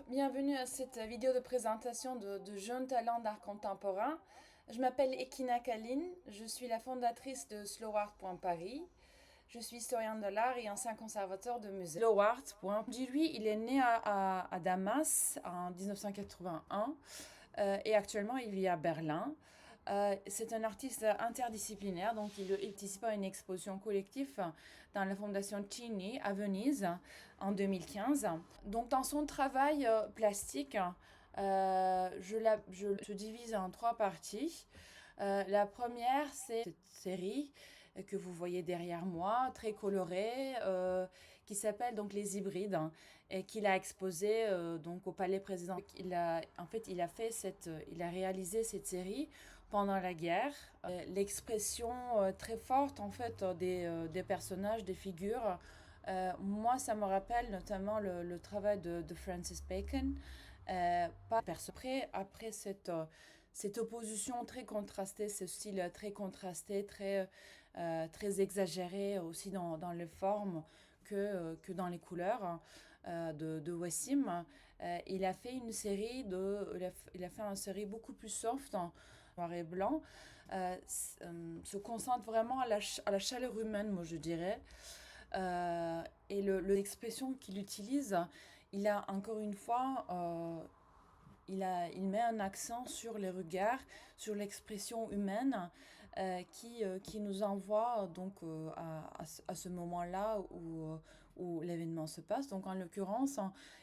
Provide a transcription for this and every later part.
Bienvenue à cette vidéo de présentation de jeunes talents d'art contemporain. Je m'appelle Ekina Kaline, je suis la fondatrice de slowart.paris. Je suis historienne de l'art et ancien conservateur de musée. Slowart. Lui, il est né à Damas en 1981 et actuellement il vit à Berlin. C'est un artiste interdisciplinaire, donc il participe à une exposition collective dans la Fondation Cini à Venise en 2015. Donc dans son travail plastique, je divise en trois parties. La première, c'est cette série que vous voyez derrière moi, très colorée, qui s'appelle donc Les Hybrides, et qu'il a exposé donc au Palais Président. Il a réalisé cette série pendant la guerre. L'expression très forte en fait des personnages, des figures. Moi, ça me rappelle notamment le travail de Francis Bacon. Après cette opposition très contrastée, ce style très contrasté, très exagéré aussi dans les formes que dans les couleurs de Wassim, il a fait une série une série beaucoup plus soft en noir et blanc, se concentre vraiment à la chaleur humaine, moi je dirais. Et l'expression qu'il utilise, il a encore une fois, il met un accent sur les regards, sur l'expression humaine qui nous envoie donc à ce moment-là où l'événement se passe. Donc en l'occurrence,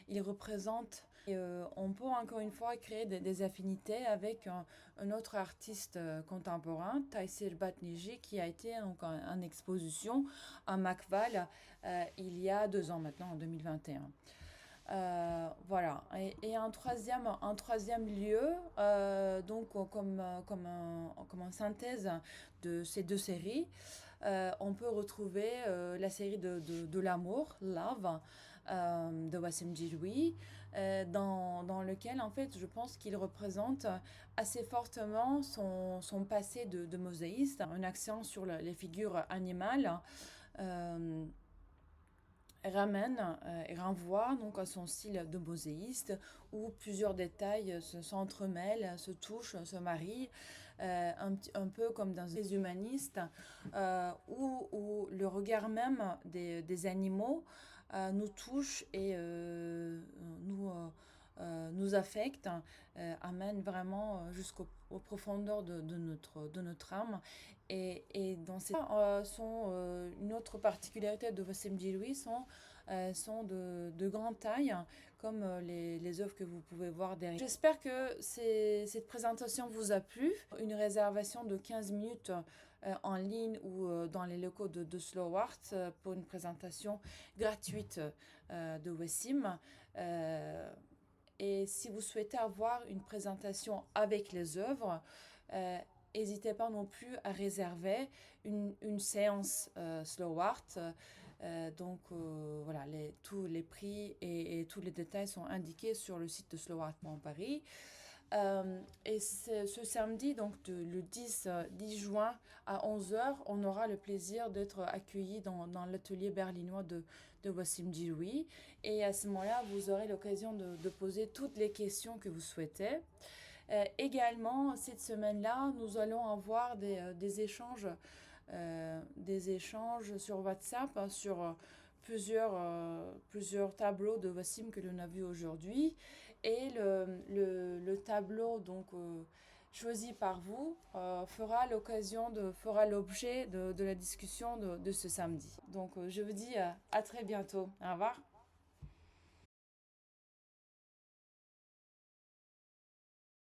il représente, on peut encore une fois créer des affinités avec un autre artiste contemporain, Taysir Batniji, qui a été donc en exposition à Macval il y a 2 ans maintenant, en 2021. Voilà. Et un troisième lieu, donc comme en synthèse de ces deux séries, on peut retrouver la série de l'amour, Love, de Wassim Djilloui, dans lequel, en fait, je pense qu'il représente assez fortement son passé de mosaïste, un accent sur les figures animales. Ramène et renvoie donc à son style de mosaïste où plusieurs détails s'entremêlent, se touchent, se marient, un peu comme dans les humanistes, où le regard même des animaux nous touche et nous affecte, amène vraiment aux profondeurs de notre âme. Et dans ces une autre particularité de Wassim Djilloui sont de grande taille, comme les œuvres que vous pouvez voir derrière. J'espère que cette présentation vous a plu. Une réservation de 15 minutes en ligne ou dans les locaux de Slowart pour une présentation gratuite de Wassim. Et si vous souhaitez avoir une présentation avec les œuvres, n'hésitez pas non plus à réserver une séance Slowart. Voilà, tous les prix et tous les détails sont indiqués sur le site de slowart.paris. Et ce samedi, donc le 10 juin à 11h, on aura le plaisir d'être accueillis dans l'atelier berlinois de Wassim Djilloui. Et à ce moment-là, vous aurez l'occasion de poser toutes les questions que vous souhaitez. Également, cette semaine-là, nous allons avoir des échanges sur WhatsApp, hein, sur plusieurs tableaux de Wassim que l'on a vu aujourd'hui. Et le tableau donc choisi par vous fera l'objet de la discussion de ce samedi. Donc je vous dis à très bientôt. Au revoir.